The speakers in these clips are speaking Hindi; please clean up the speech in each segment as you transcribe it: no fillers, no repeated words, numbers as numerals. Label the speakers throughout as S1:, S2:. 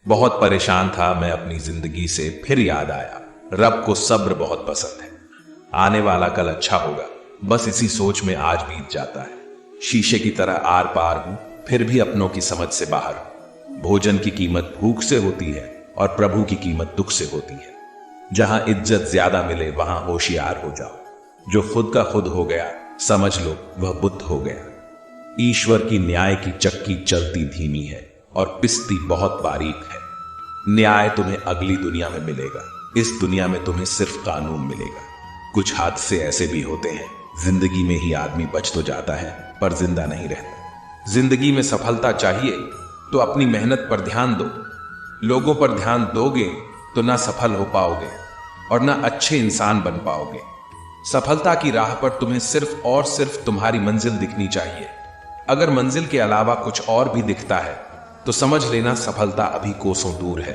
S1: बहुत परेशान था मैं अपनी जिंदगी से, फिर याद आया रब को सब्र बहुत पसंद है। आने वाला कल अच्छा होगा, बस इसी सोच में आज बीत जाता है। शीशे की तरह आर पार हूं, फिर भी अपनों की समझ से बाहर हूं। भोजन की कीमत भूख से होती है और प्रभु की कीमत दुख से होती है। जहां इज्जत ज्यादा मिले वहां होशियार हो जाओ। जो खुद का खुद हो गया समझ लो वह बुद्ध हो गया। ईश्वर की न्याय की चक्की चलती धीमी है और पिसती बहुत बारीक है। न्याय तुम्हें अगली दुनिया में मिलेगा, इस दुनिया में तुम्हें सिर्फ कानून मिलेगा। कुछ हादसे ऐसे भी होते हैं, जिंदगी में ही आदमी बच तो जाता है पर जिंदा नहीं रहता। जिंदगी में सफलता चाहिए तो अपनी मेहनत पर ध्यान दो। लोगों पर ध्यान दोगे तो ना सफल हो पाओगे और ना अच्छे इंसान बन पाओगे। सफलता की राह पर तुम्हें सिर्फ और सिर्फ तुम्हारी मंजिल दिखनी चाहिए। अगर मंजिल के अलावा कुछ और भी दिखता है तो समझ लेना सफलता अभी कोसों दूर है।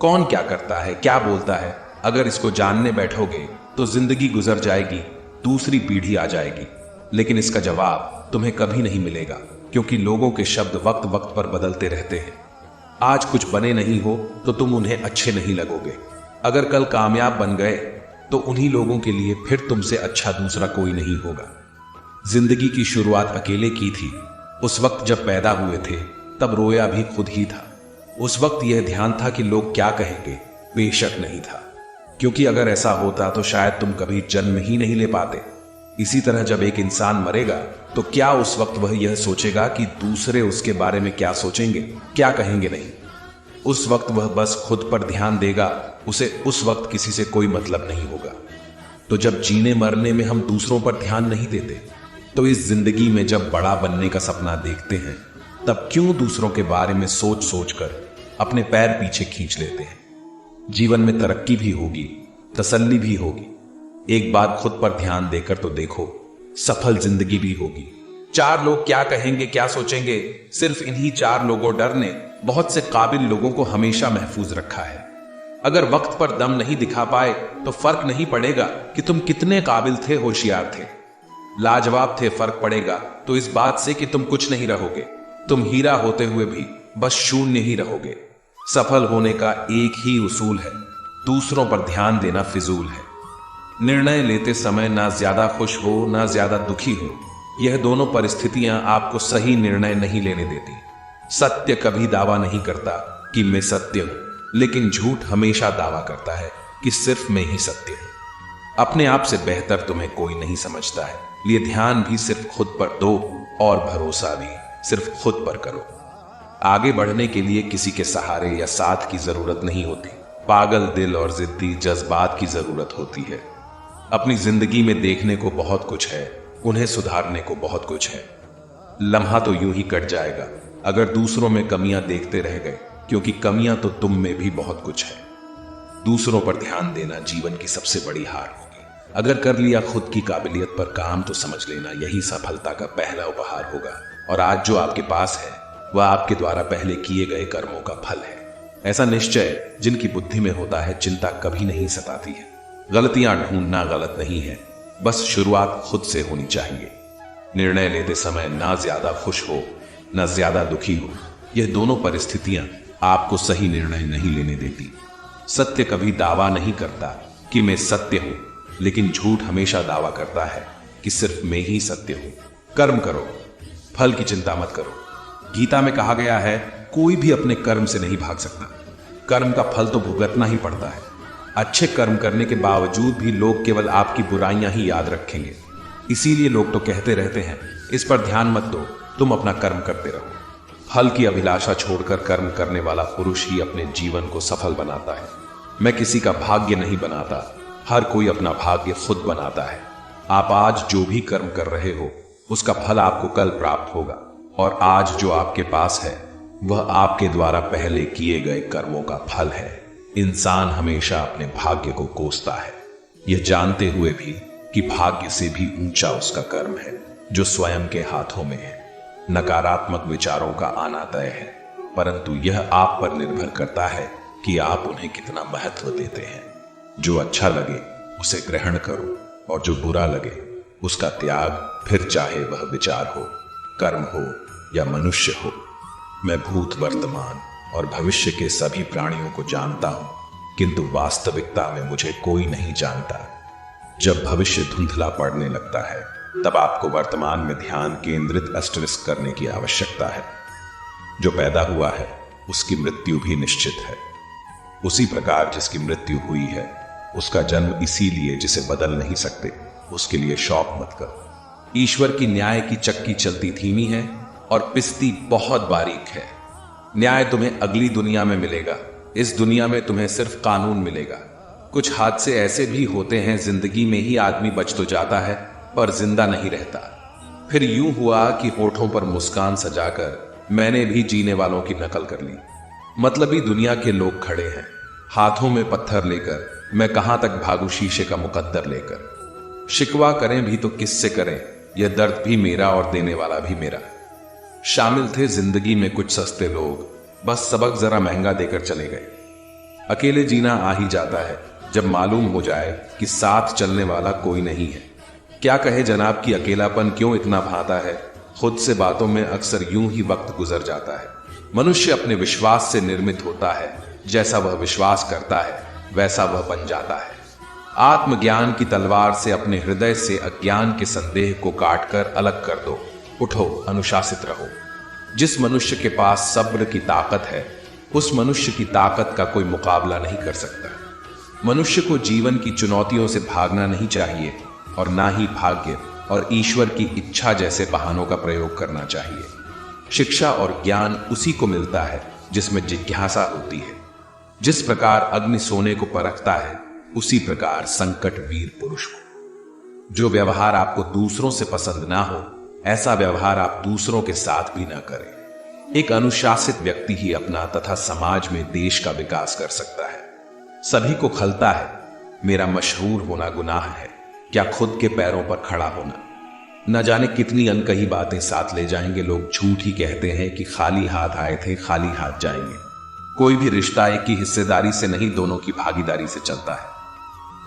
S1: कौन क्या करता है, क्या बोलता है, अगर इसको जानने बैठोगे तो जिंदगी गुजर जाएगी, दूसरी पीढ़ी आ जाएगी, लेकिन इसका जवाब तुम्हें कभी नहीं मिलेगा, क्योंकि लोगों के शब्द वक्त वक्त पर बदलते रहते हैं। आज कुछ बने नहीं हो तो तुम उन्हें अच्छे नहीं लगोगे। अगर कल कामयाब बन गए तो उन्हीं लोगों के लिए फिर तुमसे अच्छा दूसरा कोई नहीं होगा। जिंदगी की शुरुआत अकेले की थी। उस वक्त जब पैदा हुए थे तब रोया भी खुद ही था। उस वक्त यह ध्यान था कि लोग क्या कहेंगे, बेशक नहीं था, क्योंकि अगर ऐसा होता तो शायद तुम कभी जन्म ही नहीं ले पाते। इसी तरह जब एक इंसान मरेगा तो क्या उस वक्त वह यह सोचेगा कि दूसरे उसके बारे में क्या सोचेंगे, क्या कहेंगे? नहीं। उस वक्त वह बस खुद पर ध्यान देगा, उसे उस वक्त किसी से कोई मतलब नहीं होगा। तो जब जीने मरने में हम दूसरों पर ध्यान नहीं देते, तो इस जिंदगी में जब बड़ा बनने का सपना देखते हैं तब क्यों दूसरों के बारे में सोच सोच कर अपने पैर पीछे खींच लेते हैं। जीवन में तरक्की भी होगी, तसल्ली भी होगी। एक बार खुद पर ध्यान देकर तो देखो, सफल जिंदगी भी होगी। 4 लोग क्या कहेंगे, क्या सोचेंगे, सिर्फ इन्हीं 4 लोगों डर ने बहुत से काबिल लोगों को हमेशा महफूज रखा है। अगर वक्त पर दम नहीं दिखा पाए तो फर्क नहीं पड़ेगा कि तुम कितने काबिल थे, होशियार थे, लाजवाब थे। फर्क पड़ेगा तो इस बात से कि तुम कुछ नहीं रहोगे। तुम हीरा होते हुए भी बस शून्य ही रहोगे। सफल होने का एक ही उसूल है, दूसरों पर ध्यान देना फिजूल है। निर्णय लेते समय ना ज्यादा खुश हो ना ज्यादा दुखी हो, यह दोनों परिस्थितियां आपको सही निर्णय नहीं लेने देती। सत्य कभी दावा नहीं करता कि मैं सत्य हूं, लेकिन झूठ हमेशा दावा करता है कि सिर्फ मैं ही सत्य हूं। अपने आप से बेहतर तुम्हें कोई नहीं समझता है, लिए ध्यान भी सिर्फ खुद पर दो और भरोसा भी सिर्फ खुद पर करो। आगे बढ़ने के लिए किसी के सहारे या साथ की जरूरत नहीं होती, पागल दिल और जिद्दी जज्बात की जरूरत होती है। अपनी जिंदगी में देखने को बहुत कुछ है, उन्हें सुधारने को बहुत कुछ है। लम्हा तो यूं ही कट जाएगा अगर दूसरों में कमियां देखते रह गए, क्योंकि कमियां तो तुम में भी बहुत कुछ है। दूसरों पर ध्यान देना जीवन की सबसे बड़ी हार होगी। अगर कर लिया खुद की काबिलियत पर काम तो समझ लेना यही सफलता का पहला उपहार होगा। और आज जो आपके पास है वह आपके द्वारा पहले किए गए कर्मों का फल है। ऐसा निश्चय जिनकी बुद्धि में होता है चिंता कभी नहीं सताती है। गलतियां ढूंढना गलत नहीं है, बस शुरुआत खुद से होनी चाहिए। निर्णय लेते समय ना ज्यादा खुश हो ना ज्यादा दुखी हो, यह दोनों परिस्थितियां आपको सही निर्णय नहीं लेने देती। सत्य कभी दावा नहीं करता कि मैं सत्य हूं, लेकिन झूठ हमेशा दावा करता है कि सिर्फ मैं ही सत्य हूं। कर्म करो, फल की चिंता मत करो। गीता में कहा गया है, कोई भी अपने कर्म से नहीं भाग सकता। कर्म का फल तो भुगतना ही पड़ता है। अच्छे कर्म करने के बावजूद भी लोग केवल आपकी बुराइयां ही याद रखेंगे। इसीलिए लोग तो कहते रहते हैं, इस पर ध्यान मत दो, तुम अपना कर्म करते रहो। फल की अभिलाषा छोड़कर कर्म करने वाला पुरुष ही अपने जीवन को सफल बनाता है। मैं किसी का भाग्य नहीं बनाता, हर कोई अपना भाग्य खुद बनाता है। आप आज जो भी कर्म कर रहे हो उसका फल आपको कल प्राप्त होगा, और आज जो आपके पास है वह आपके द्वारा पहले किए गए कर्मों का फल है। इंसान हमेशा अपने भाग्य को कोसता है, यह जानते हुए भी कि भाग्य से भी ऊंचा उसका कर्म है जो स्वयं के हाथों में है। नकारात्मक विचारों का आना तय है, परंतु यह आप पर निर्भर करता है कि आप उन्हें कितना महत्व देते हैं। जो अच्छा लगे उसे ग्रहण करो और जो बुरा लगे उसका त्याग, फिर चाहे वह विचार हो, कर्म हो या मनुष्य हो। मैं भूत, वर्तमान और भविष्य के सभी प्राणियों को जानता हूं, किंतु वास्तविकता में मुझे कोई नहीं जानता। जब भविष्य धुंधला पड़ने लगता है, तब आपको वर्तमान में ध्यान केंद्रित अस्टरिस्क करने की आवश्यकता है। जो पैदा हुआ है उसकी मृत्यु भी निश्चित है। उसी प्रकार जिसकी मृत्यु हुई है, उसका जन्म इसीलिए जिसे बदल नहीं सकते, उसके लिए शौक मत करो। ईश्वर की न्याय की चक्की चलती धीमी है और पिसती बहुत बारीक है। न्याय तुम्हें अगली दुनिया में मिलेगा, इस दुनिया में तुम्हें सिर्फ कानून मिलेगा। कुछ हादसे ऐसे भी होते हैं, जिंदगी में ही आदमी बच तो जाता है पर जिंदा नहीं रहता। फिर यूं हुआ कि होठों पर मुस्कान सजाकर मैंने भी जीने वालों की नकल कर ली। मतलबी दुनिया के लोग खड़े हैं, हाथों में पत्थर लेकर। मैं कहां तक भागू शीशे का मुकद्दर लेकर। शिकवा करें भी तो किससे करें, यह दर्द भी मेरा और देने वाला भी मेरा। शामिल थे जिंदगी में कुछ सस्ते लोग, बस सबक जरा महंगा देकर चले गए। अकेले जीना आ ही जाता है जब मालूम हो जाए कि साथ चलने वाला कोई नहीं है। क्या कहे जनाब कि अकेलापन क्यों इतना भाता है। खुद से बातों में अक्सर यूं ही वक्त गुजर जाता है। मनुष्य अपने विश्वास से निर्मित होता है, जैसा वह विश्वास करता है वैसा वह बन जाता है। आत्मज्ञान की तलवार से अपने हृदय से अज्ञान के संदेह को काटकर अलग कर दो। उठो, अनुशासित रहो। जिस मनुष्य के पास सब्र की ताकत है, उस मनुष्य की ताकत का कोई मुकाबला नहीं कर सकता। मनुष्य को जीवन की चुनौतियों से भागना नहीं चाहिए और ना ही भाग्य और ईश्वर की इच्छा जैसे बहानों का प्रयोग करना चाहिए। शिक्षा और ज्ञान उसी को मिलता है जिसमें जिज्ञासा होती है। जिस प्रकार अग्नि सोने को परखता है, उसी प्रकार संकट वीर पुरुष को। जो व्यवहार आपको दूसरों से पसंद ना हो, ऐसा व्यवहार आप दूसरों के साथ भी ना करें। एक अनुशासित व्यक्ति ही अपना तथा समाज में देश का विकास कर सकता है। सभी को खलता है मेरा मशहूर होना गुनाह है, क्या खुद के पैरों पर खड़ा होना। न जाने कितनी अनकही बातें साथ ले जाएंगे लोग। झूठ ही कहते हैं कि खाली हाथ आए थे खाली हाथ जाएंगे। कोई भी रिश्ता एक की हिस्सेदारी से नहीं, दोनों की भागीदारी से चलता है।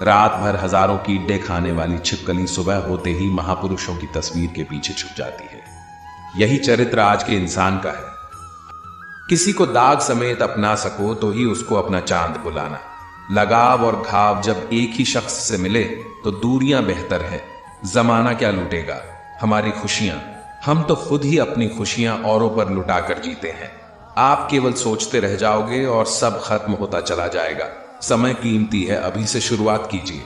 S1: रात भर हजारों कीड़े खाने वाली छिपकली सुबह होते ही महापुरुषों की तस्वीर के पीछे छुप जाती है। यही चरित्र आज के इंसान का है। किसी को दाग समेत अपना सको तो ही उसको अपना चांद बुलाना। लगाव और घाव जब एक ही शख्स से मिले तो दूरियां बेहतर है। जमाना क्या लूटेगा हमारी खुशियां, हम तो खुद ही अपनी खुशियां औरों पर लुटाकर जीते हैं। आप केवल सोचते रह जाओगे और सब खत्म होता चला जाएगा। समय कीमती है, अभी से शुरुआत कीजिए।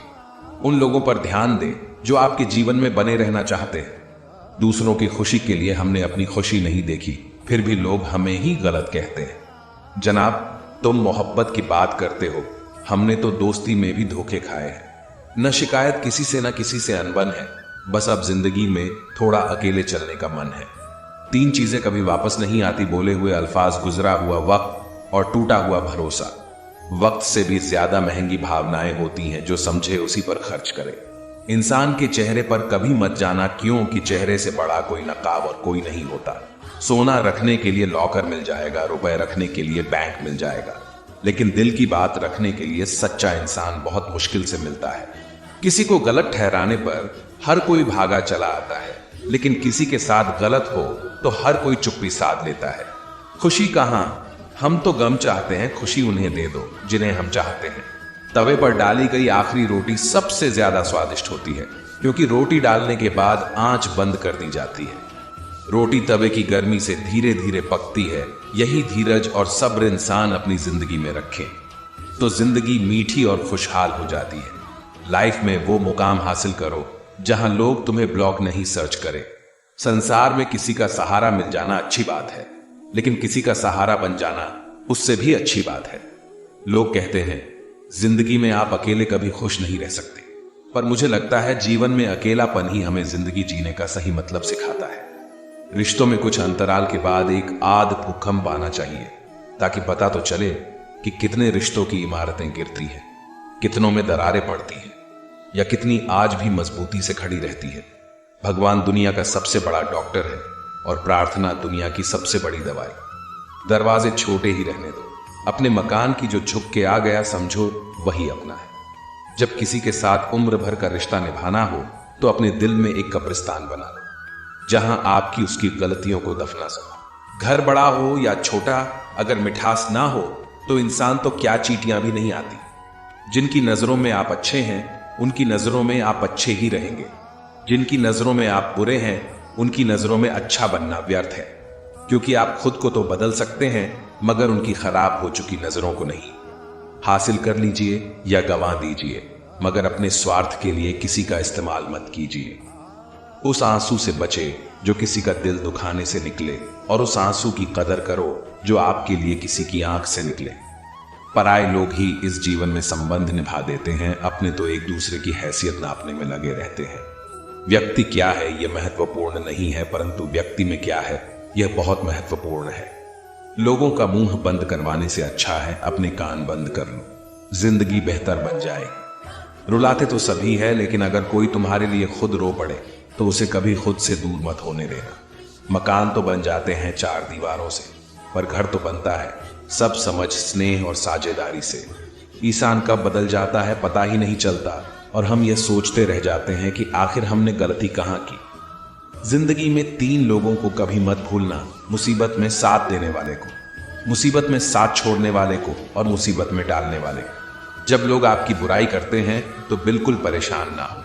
S1: उन लोगों पर ध्यान दें जो आपके जीवन में बने रहना चाहते हैं। दूसरों की खुशी के लिए हमने अपनी खुशी नहीं देखी, फिर भी लोग हमें ही गलत कहते हैं। जनाब, तुम मोहब्बत की बात करते हो, हमने तो दोस्ती में भी धोखे खाए हैं। न शिकायत किसी से न किसी से अनबन है, बस अब जिंदगी में थोड़ा अकेले चलने का मन है। 3 चीजें कभी वापस नहीं आती, बोले हुए अल्फाज, गुजरा हुआ वक्त और टूटा हुआ भरोसा। वक्त से भी ज्यादा महंगी भावनाएं होती हैं, जो समझे उसी पर खर्च करे। इंसान के चेहरे पर कभी मत जाना, क्यों कि चेहरे से बड़ा कोई नकाब और कोई नहीं होता। सोना रखने के लिए लॉकर मिल जाएगा, रुपए रखने के लिए बैंक मिल जाएगा, लेकिन दिल की बात रखने के लिए सच्चा इंसान बहुत मुश्किल से मिलता है। किसी को गलत ठहराने पर हर कोई भागा चला आता है, लेकिन किसी के साथ गलत हो तो हर कोई चुप्पी साध लेता है। खुशी कहां? हम तो गम चाहते हैं, खुशी उन्हें दे दो जिन्हें हम चाहते हैं। तवे पर डाली गई आखिरी रोटी सबसे ज्यादा स्वादिष्ट होती है, क्योंकि रोटी डालने के बाद आंच बंद कर दी जाती है। रोटी तवे की गर्मी से धीरे धीरे पकती है। यही धीरज और सब्र इंसान अपनी जिंदगी में रखे तो जिंदगी मीठी और खुशहाल हो जाती है। लाइफ में वो मुकाम हासिल करो जहां लोग तुम्हें ब्लॉग नहीं सर्च करें। संसार में किसी का सहारा मिल जाना अच्छी बात है, लेकिन किसी का सहारा बन जाना उससे भी अच्छी बात है। लोग कहते हैं जिंदगी में आप अकेले कभी खुश नहीं रह सकते, पर मुझे लगता है जीवन में अकेलापन ही हमें जिंदगी जीने का सही मतलब सिखाता है। रिश्तों में कुछ अंतराल के बाद एक आध भूकंप आना चाहिए, ताकि पता तो चले कि कितने रिश्तों की इमारतें गिरती हैं, कितनों में दरारें पड़ती हैं, या कितनी आज भी मजबूती से खड़ी रहती है। भगवान दुनिया का सबसे बड़ा डॉक्टर है और प्रार्थना दुनिया की सबसे बड़ी दवाई। दरवाजे छोटे ही रहने दो। अपने मकान की जो झुक के आ गया समझो वही अपना है। जब किसी के साथ उम्र भर का रिश्ता निभाना हो तो अपने दिल में एक कब्रिस्तान बना लो, जहां आपकी उसकी गलतियों को दफना सको। घर बड़ा हो या छोटा, अगर मिठास ना हो तो इंसान तो क्या चींटियां भी नहीं आती। जिनकी नजरों में आप अच्छे हैं उनकी नजरों में आप अच्छे ही रहेंगे। जिनकी नजरों में आप बुरे हैं उनकी नजरों में अच्छा बनना व्यर्थ है, क्योंकि आप खुद को तो बदल सकते हैं मगर उनकी खराब हो चुकी नजरों को नहीं। हासिल कर लीजिए या गंवा दीजिए, मगर अपने स्वार्थ के लिए किसी का इस्तेमाल मत कीजिए। उस आंसू से बचे जो किसी का दिल दुखाने से निकले, और उस आंसू की कदर करो जो आपके लिए किसी की आंख से निकले। पराये लोग ही इस जीवन में संबंध निभा देते हैं, अपने तो एक दूसरे की हैसियत नापने में लगे रहते हैं। व्यक्ति क्या है यह महत्वपूर्ण नहीं है, परंतु व्यक्ति में क्या है यह बहुत महत्वपूर्ण है। लोगों का मुंह बंद करवाने से अच्छा है अपने कान बंद कर लो, जिंदगी बेहतर बन जाएगी। रुलाते तो सभी है, लेकिन अगर कोई तुम्हारे लिए खुद रो पड़े तो उसे कभी खुद से दूर मत होने देना। मकान तो बन जाते हैं चार दीवारों से, पर घर तो बनता है सब समझ, स्नेह और साझेदारी से। इंसान कब बदल जाता है पता ही नहीं चलता, और हम ये सोचते रह जाते हैं कि आखिर हमने गलती कहां की। जिंदगी में तीन लोगों को कभी मत भूलना, मुसीबत में साथ देने वाले को, मुसीबत में साथ छोड़ने वाले को, और मुसीबत में डालने वाले को। जब लोग आपकी बुराई करते हैं तो बिल्कुल परेशान ना हो।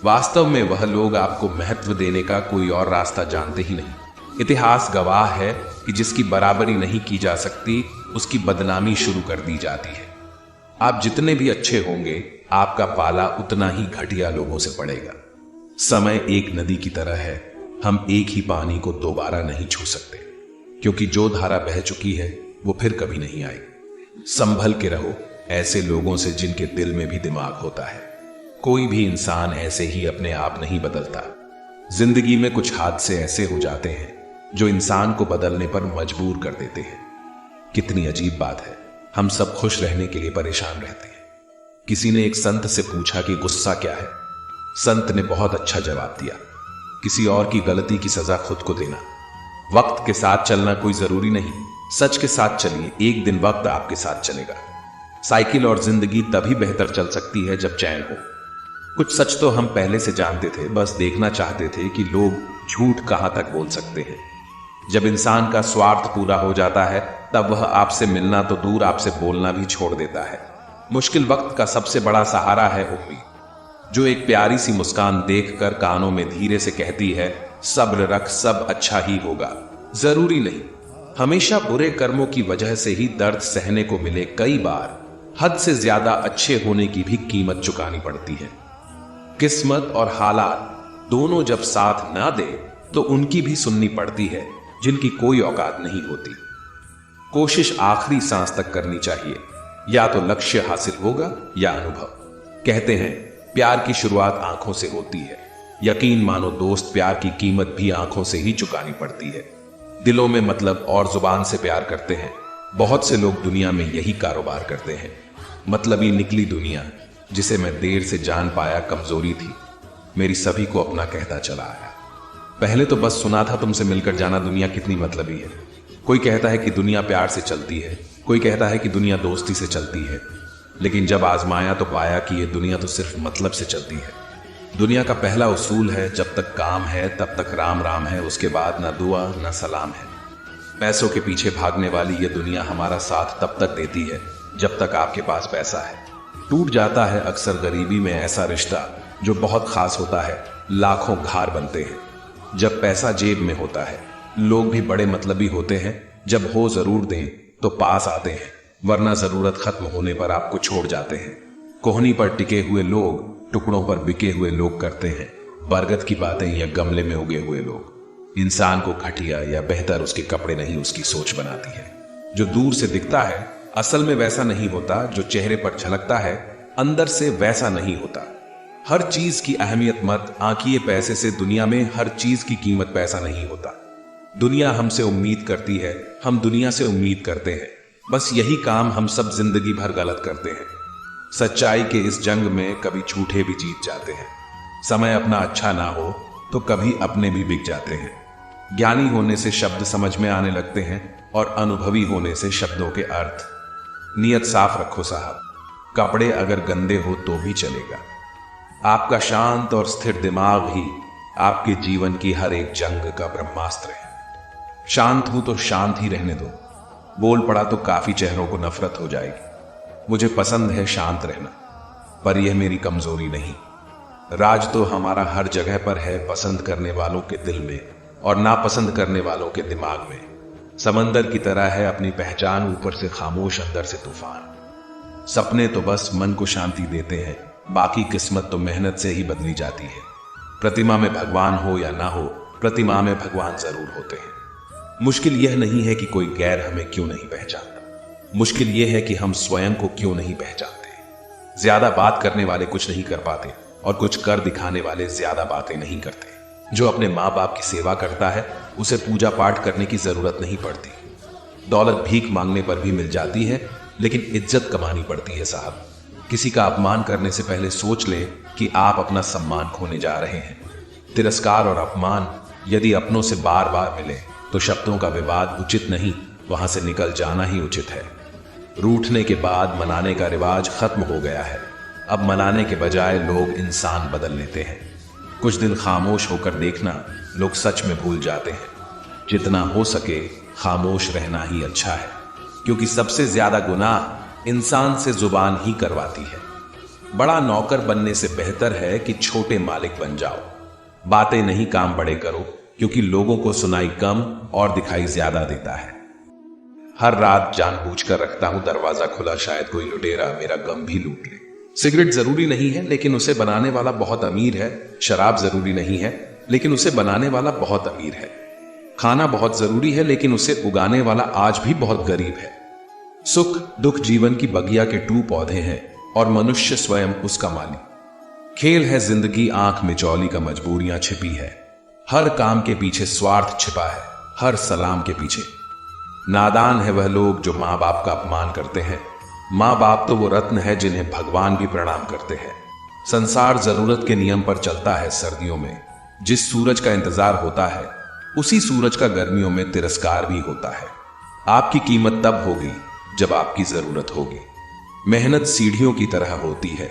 S1: वास्तव में वह लोग आपको महत्व देने का कोई और रास्ता जानते ही नहीं। इतिहास गवाह है कि जिसकी बराबरी नहीं की जा सकती उसकी बदनामी शुरू कर दी जाती है। आप जितने भी अच्छे होंगे आपका पाला उतना ही घटिया लोगों से पड़ेगा। समय एक नदी की तरह है, हम एक ही पानी को दोबारा नहीं छू सकते, क्योंकि जो धारा बह चुकी है वो फिर कभी नहीं आएगी। संभल के रहो ऐसे लोगों से जिनके दिल में भी दिमाग होता है। कोई भी इंसान ऐसे ही अपने आप नहीं बदलता। जिंदगी में कुछ हादसे ऐसे हो जाते हैं जो इंसान को बदलने पर मजबूर कर देते हैं। कितनी अजीब बात है, हम सब खुश रहने के लिए परेशान रहते हैं। किसी ने एक संत से पूछा कि गुस्सा क्या है। संत ने बहुत अच्छा जवाब दिया, किसी और की गलती की सजा खुद को देना। वक्त के साथ चलना कोई जरूरी नहीं, सच के साथ चलिए, एक दिन वक्त आपके साथ चलेगा। साइकिल और जिंदगी तभी बेहतर चल सकती है जब चैन हो। कुछ सच तो हम पहले से जानते थे, बस देखना चाहते थे कि लोग झूठ कहां तक बोल सकते हैं। जब इंसान का स्वार्थ पूरा हो जाता है तब वह आपसे मिलना तो दूर आपसे बोलना भी छोड़ देता है। मुश्किल वक्त का सबसे बड़ा सहारा है उम्मीद, जो एक प्यारी सी मुस्कान देखकर कानों में धीरे से कहती है सब्र रख, सब अच्छा ही होगा। जरूरी नहीं हमेशा बुरे कर्मों की वजह से ही दर्द सहने को मिले, कई बार हद से ज्यादा अच्छे होने की भी कीमत चुकानी पड़ती है। किस्मत और हालात दोनों जब साथ ना दे तो उनकी भी सुननी पड़ती है जिनकी कोई औकात नहीं होती। कोशिश आखिरी सांस तक करनी चाहिए, या तो लक्ष्य हासिल होगा या अनुभव। कहते हैं प्यार की शुरुआत आंखों से होती है। यकीन मानो दोस्त, प्यार की कीमत भी आंखों से ही चुकानी पड़ती है। दिलों में मतलब और जुबान से प्यार करते हैं। बहुत से लोग दुनिया में यही कारोबार करते हैं। मतलबी निकली दुनिया, जिसे मैं देर से जान पाया कमजोरी थी, मेरी सभी को अपना कहता चला आया। पहले तो बस सुना था तुमसे मिलकर जाना दुनिया कितनी मतलबी है। कोई कहता है कि दुनिया प्यार से चलती है, कोई कहता है कि दुनिया दोस्ती से चलती है, लेकिन जब आजमाया तो पाया कि यह दुनिया तो सिर्फ मतलब से चलती है। दुनिया का पहला उसूल है जब तक काम है तब तक राम राम है, उसके बाद ना दुआ ना सलाम है। पैसों के पीछे भागने वाली यह दुनिया हमारा साथ तब तक देती है जब तक आपके पास पैसा है। टूट जाता है अक्सर गरीबी में ऐसा रिश्ता जो बहुत खास होता है, लाखों घार बनते हैं। जब पैसा जेब में होता है लोग भी बड़े मतलबी होते हैं, जब हो जरूर दें तो पास आते हैं, वरना जरूरत खत्म होने पर आपको छोड़ जाते हैं। कोहनी पर टिके हुए लोग टुकड़ों पर बिके हुए लोग करते हैं बरगद की बातें या गमले में उगे हुए लोग। इंसान को घटिया या बेहतर उसके कपड़े नहीं उसकी सोच बनाती है। जो दूर से दिखता है असल में वैसा नहीं होता, जो चेहरे पर झलकता है अंदर से वैसा नहीं होता। हर चीज की अहमियत मत आंकिए पैसे से, दुनिया में हर चीज की कीमत पैसा नहीं होता। दुनिया हमसे उम्मीद करती है, हम दुनिया से उम्मीद करते हैं। बस यही काम हम सब जिंदगी भर गलत करते हैं। सच्चाई के इस जंग में कभी झूठे भी जीत जाते हैं। समय अपना अच्छा ना हो तो कभी अपने भी बिक जाते हैं। ज्ञानी होने से शब्द समझ में आने लगते हैं और अनुभवी होने से शब्दों के अर्थ। नियत साफ रखो साहब, कपड़े अगर गंदे हो तो भी चलेगा। आपका शांत और स्थिर दिमाग ही आपके जीवन की हर एक जंग का ब्रह्मास्त्र है। शांत हूं तो शांत ही रहने दो, बोल पड़ा तो काफी चेहरों को नफरत हो जाएगी। मुझे पसंद है शांत रहना, पर यह मेरी कमजोरी नहीं। राज तो हमारा हर जगह पर है, पसंद करने वालों के दिल में और नापसंद करने वालों के दिमाग में। समंदर की तरह है अपनी पहचान, ऊपर से खामोश अंदर से तूफान। सपने तो बस मन को शांति देते हैं, बाकी किस्मत तो मेहनत से ही बदली जाती है। प्रतिमा में भगवान हो या ना हो, प्रतिमा में भगवान जरूर होते हैं। मुश्किल यह नहीं है कि कोई गैर हमें क्यों नहीं पहचानता, मुश्किल यह है कि हम स्वयं को क्यों नहीं पहचानते। ज्यादा बात करने वाले कुछ नहीं कर पाते और कुछ कर दिखाने वाले ज्यादा बातें नहीं करते। जो अपने माँ बाप की सेवा करता है उसे पूजा पाठ करने की जरूरत नहीं पड़ती। दौलत भीख मांगने पर भी मिल जाती है, लेकिन इज्जत कमानी पड़ती है साहब। किसी का अपमान करने से पहले सोच ले कि आप अपना सम्मान खोने जा रहे हैं। तिरस्कार और अपमान यदि अपनों से बार बार मिले तो शब्दों का विवाद उचित नहीं, वहां से निकल जाना ही उचित है। रूठने के बाद मनाने का रिवाज खत्म हो गया है। अब मनाने के बजाय लोग इंसान बदल लेते हैं। कुछ दिन खामोश होकर देखना, लोग सच में भूल जाते हैं। जितना हो सके खामोश रहना ही अच्छा है, क्योंकि सबसे ज्यादा गुनाह इंसान से जुबान ही करवाती है। बड़ा नौकर बनने से बेहतर है कि छोटे मालिक बन जाओ। बातें नहीं काम बड़े करो, क्योंकि लोगों को सुनाई कम और दिखाई ज्यादा देता है। हर रात जानबूझकर रखता हूं दरवाजा खुला, शायद कोई लुटेरा मेरा गम भी लूट ले। सिगरेट जरूरी नहीं है, लेकिन उसे बनाने वाला बहुत अमीर है। शराब जरूरी नहीं है, लेकिन उसे बनाने वाला बहुत अमीर है। खाना बहुत जरूरी है, लेकिन उसे उगाने वाला आज भी बहुत गरीब है। सुख दुख जीवन की बगिया के 2 पौधे हैं और मनुष्य स्वयं उसका मालिक। खेल है जिंदगी आंख में चौली का, मजबूरियां छिपी है। हर काम के पीछे स्वार्थ छिपा है, हर सलाम के पीछे। नादान है वह लोग जो माँ बाप का अपमान करते हैं। माँ बाप तो वो रत्न है जिन्हें भगवान भी प्रणाम करते हैं। संसार जरूरत के नियम पर चलता है। सर्दियों में जिस सूरज का इंतजार होता है, उसी सूरज का गर्मियों में तिरस्कार भी होता है। आपकी कीमत तब होगी जब आपकी जरूरत होगी। मेहनत सीढ़ियों की तरह होती है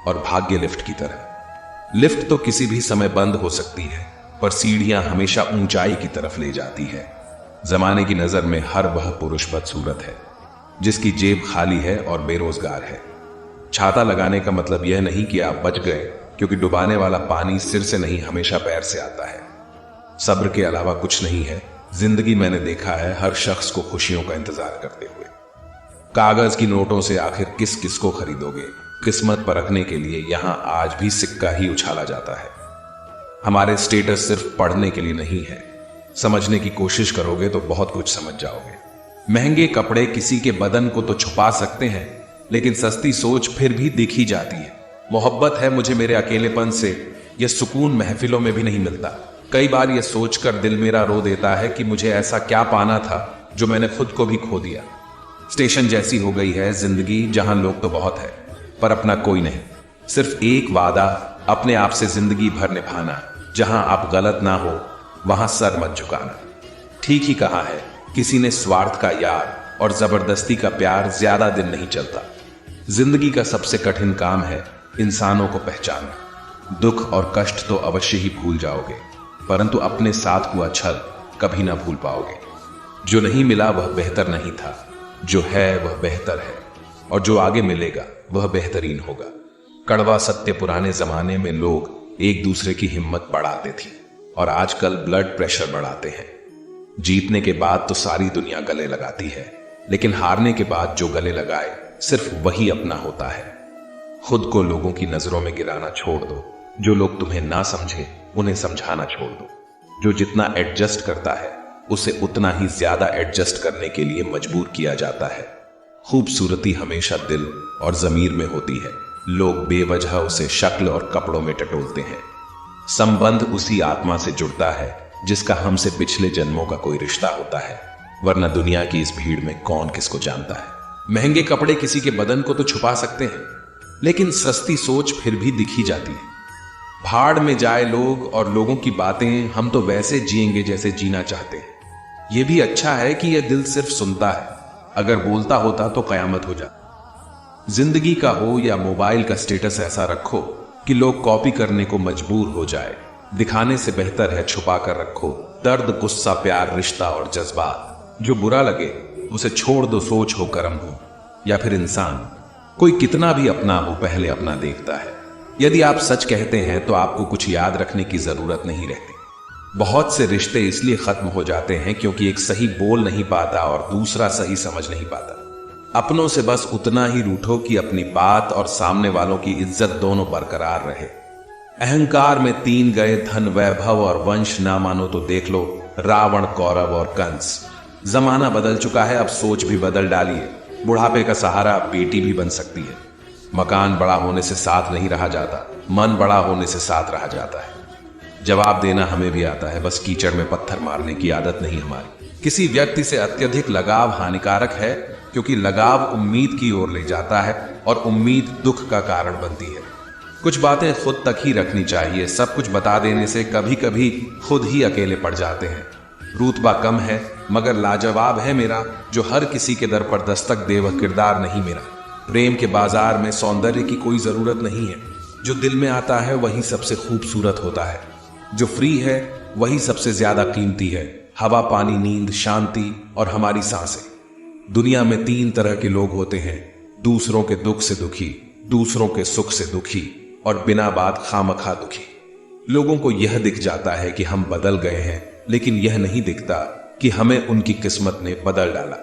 S1: और भाग्य लिफ्ट की तरह। लिफ्ट तो किसी भी समय बंद हो सकती है, पर सीढ़ियां हमेशा ऊंचाई की तरफ ले जाती है। जमाने की नजर में हर वह पुरुष बदसूरत है जिसकी जेब खाली है और बेरोजगार है। छाता लगाने का मतलब यह नहीं कि आप बच गए, क्योंकि डुबाने वाला पानी सिर से नहीं हमेशा पैर से आता है। सब्र के अलावा कुछ नहीं है। जिंदगी मैंने देखा है हर शख्स को खुशियों का इंतजार करते हुए। कागज की नोटों से आखिर किस किस को खरीदोगे। किस्मत परखने के लिए यहां आज भी सिक्का ही उछाला जाता है। हमारे स्टेटस सिर्फ पढ़ने के लिए नहीं है। समझने की कोशिश करोगे तो बहुत कुछ समझ जाओगे। महंगे कपड़े किसी के बदन को तो छुपा सकते हैं, लेकिन सस्ती सोच फिर भी दिख ही जाती है। मोहब्बत है मुझे मेरे अकेलेपन से, यह सुकून महफिलों में भी नहीं मिलता। कई बार यह सोचकर दिल मेरा रो देता है कि मुझे ऐसा क्या पाना था जो मैंने खुद को भी खो दिया। स्टेशन जैसी हो गई है जिंदगी, जहां लोग तो बहुत है पर अपना कोई नहीं। सिर्फ एक वादा अपने आप से जिंदगी भर निभाना, जहां आप गलत ना हो वहां सर मत झुकाना। ठीक ही कहा है किसी ने, स्वार्थ का यार और जबरदस्ती का प्यार ज्यादा दिन नहीं चलता। जिंदगी का सबसे कठिन काम है इंसानों को पहचानना। दुख और कष्ट तो अवश्य ही भूल जाओगे, परंतु अपने साथ हुआ छल कभी ना भूल पाओगे। जो नहीं मिला वह बेहतर नहीं था, जो है वह बेहतर है, और जो आगे मिलेगा वह बेहतरीन होगा। कड़वा सत्य, पुराने जमाने में लोग एक दूसरे की हिम्मत बढ़ाते थे और आजकल ब्लड प्रेशर बढ़ाते हैं। जीतने के बाद तो सारी दुनिया गले लगाती है, लेकिन हारने के बाद जो गले लगाए सिर्फ वही अपना होता है। खुद को लोगों की नजरों में गिराना छोड़ दो। जो लोग तुम्हें ना समझे उन्हें समझाना छोड़ दो। जो जितना एडजस्ट करता है उसे उतना ही ज्यादा एडजस्ट करने के लिए मजबूर किया जाता है। खूबसूरती हमेशा दिल और जमीर में होती है। लोग बेवजह उसे शक्ल और कपड़ों में टटोलते हैं। संबंध उसी आत्मा से जुड़ता है जिसका हमसे पिछले जन्मों का कोई रिश्ता होता है, वरना दुनिया की इस भीड़ में कौन किसको जानता है। महंगे कपड़े किसी के बदन को तो छुपा सकते हैं, लेकिन सस्ती सोच फिर भी दिखी जाती है। भाड़ में जाए लोग और लोगों की बातें, हम तो वैसे जिएंगे जैसे जीना चाहते हैं। यह भी अच्छा है कि यह दिल सिर्फ सुनता है, अगर बोलता होता तो कयामत हो जाती। जिंदगी का हो या मोबाइल का स्टेटस ऐसा रखो कि लोग कॉपी करने को मजबूर हो जाए। दिखाने से बेहतर है छुपा कर रखो दर्द, गुस्सा, प्यार, रिश्ता और जज्बात। जो बुरा लगे उसे छोड़ दो, सोच हो, कर्म हो या फिर इंसान, कोई कितना भी अपना हो पहले अपना देखता है। यदि आप सच कहते हैं तो आपको कुछ याद रखने की जरूरत नहीं रहती। बहुत से रिश्ते इसलिए खत्म हो जाते हैं क्योंकि एक सही बोल नहीं पाता और दूसरा सही समझ नहीं पाता। अपनों से बस उतना ही रूठो कि अपनी बात और सामने वालों की इज्जत दोनों बरकरार रहे। अहंकार में 3 गए, धन, वैभव और वंश ना मानो तो देख लो रावण, कौरव और कंस। जमाना बदल चुका है, अब सोच भी बदल डालिए। बुढ़ापे का सहारा बेटी भी बन सकती है। मकान बड़ा होने से साथ नहीं रहा जाता, मन बड़ा होने से साथ रहा जाता है। जवाब देना हमें भी आता है, बस कीचड़ में पत्थर मारने की आदत नहीं हमारी। किसी व्यक्ति से अत्यधिक लगाव हानिकारक है क्योंकि लगाव उम्मीद की ओर ले जाता है और उम्मीद दुख का कारण बनती है। कुछ बातें खुद तक ही रखनी चाहिए। सब कुछ बता देने से कभी कभी खुद ही अकेले पड़ जाते हैं। रुतबा कम है मगर लाजवाब है मेरा, जो हर किसी के दर पर दस्तक दे वह किरदार नहीं मेरा। प्रेम के बाजार में सौंदर्य की कोई जरूरत नहीं है। जो दिल में आता है वही सबसे खूबसूरत होता है। जो फ्री है वही सबसे ज्यादा कीमती है। हवा, पानी, नींद, शांति और हमारी सांसें। दुनिया में 3 तरह के लोग होते हैं, दूसरों के दुख से दुखी, दूसरों के सुख से दुखी और बिना बात खामखा दुखी। लोगों को यह दिख जाता है कि हम बदल गए हैं, लेकिन यह नहीं दिखता कि हमें उनकी किस्मत ने बदल डाला।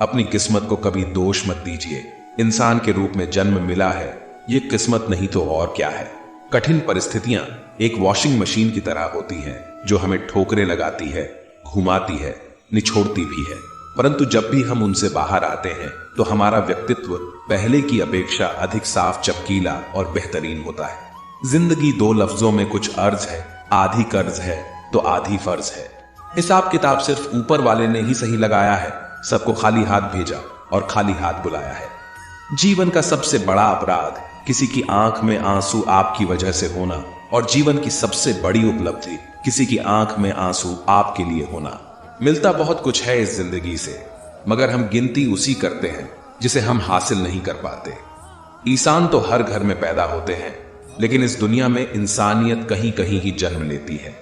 S1: अपनी किस्मत को कभी दोष मत दीजिए। इंसान के रूप में जन्म मिला है, ये किस्मत नहीं तो और क्या है। कठिन परिस्थितियां एक वॉशिंग मशीन की तरह होती हैं, जो हमें ठोकरें लगाती है, घुमाती है, निचोड़ती भी है। परंतु जब भी हम उनसे बाहर आते हैं तो हमारा व्यक्तित्व पहले की अपेक्षा अधिक साफ, चमकीला और बेहतरीन होता है। जिंदगी 2 लफ्जों में कुछ अर्ज है, आधी कर्ज है तो आधी फर्ज है। हिसाब किताब सिर्फ ऊपर वाले ने ही सही लगाया है। सबको खाली हाथ भेजा और खाली हाथ बुलाया है। जीवन का सबसे बड़ा अपराध किसी की आंख में आंसू आपकी वजह से होना, और जीवन की सबसे बड़ी उपलब्धि किसी की आंख में आंसू आपके लिए होना। मिलता बहुत कुछ है इस जिंदगी से, मगर हम गिनती उसी करते हैं जिसे हम हासिल नहीं कर पाते। इंसान तो हर घर में पैदा होते हैं, लेकिन इस दुनिया में इंसानियत कहीं कहीं ही जन्म लेती है।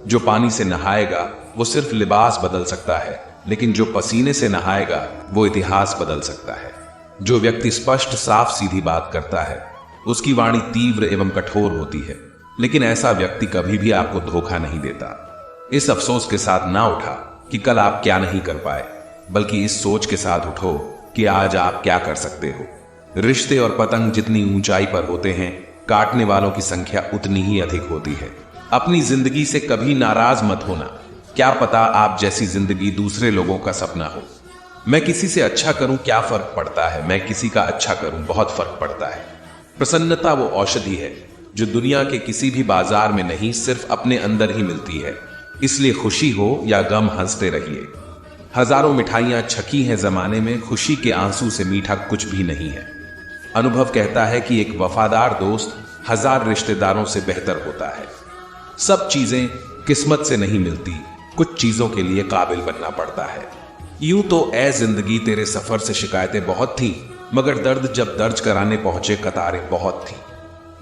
S1: जो पानी से नहाएगा वो सिर्फ लिबास बदल सकता है, लेकिन जो पसीने से नहाएगा वो इतिहास बदल सकता है। जो व्यक्ति स्पष्ट, साफ, सीधी बात करता है उसकी वाणी तीव्र एवं कठोर होती है, लेकिन ऐसा व्यक्ति कभी भी आपको धोखा नहीं देता। इस अफसोस के साथ ना उठा कि कल आप क्या नहीं कर पाए, बल्कि इस सोच के साथ उठो कि आज आप क्या कर सकते हो। रिश्ते और पतंग जितनी ऊंचाई पर होते हैं, काटने वालों की संख्या उतनी ही अधिक होती है। अपनी जिंदगी से कभी नाराज मत होना। क्या पता आप जैसी जिंदगी दूसरे लोगों का सपना हो। मैं किसी से अच्छा करूं क्या फर्क पड़ता है, मैं किसी का अच्छा करूं बहुत फर्क पड़ता है। प्रसन्नता वो औषधि है जो दुनिया के किसी भी बाजार में नहीं, सिर्फ अपने अंदर ही मिलती है। इसलिए खुशी हो या गम, हंसते रहिए। हजारों मिठाइयां छकी हैं जमाने में, खुशी के आंसू से मीठा कुछ भी नहीं है। अनुभव कहता है कि एक वफादार दोस्त 1000 रिश्तेदारों से बेहतर होता है। सब चीजें किस्मत से नहीं मिलती, कुछ चीजों के लिए काबिल बनना पड़ता है। यूं तो ए जिंदगी तेरे सफर से शिकायतें बहुत थी, मगर दर्द जब दर्ज कराने पहुंचे कतारें बहुत थी।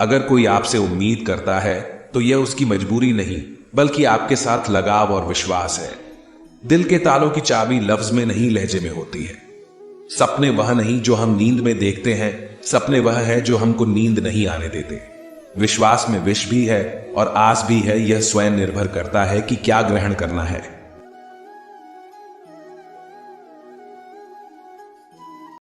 S1: अगर कोई आपसे उम्मीद करता है तो यह उसकी मजबूरी नहीं, बल्कि आपके साथ लगाव और विश्वास है। दिल के तालों की चाबी लफ्ज में नहीं, लहजे में होती है। सपने वह नहीं जो हम नींद में देखते हैं, सपने वह है जो हमको नींद नहीं आने देते। विश्वास में विष भी है और आस भी है, यह स्वयं निर्भर करता है कि क्या ग्रहण करना है।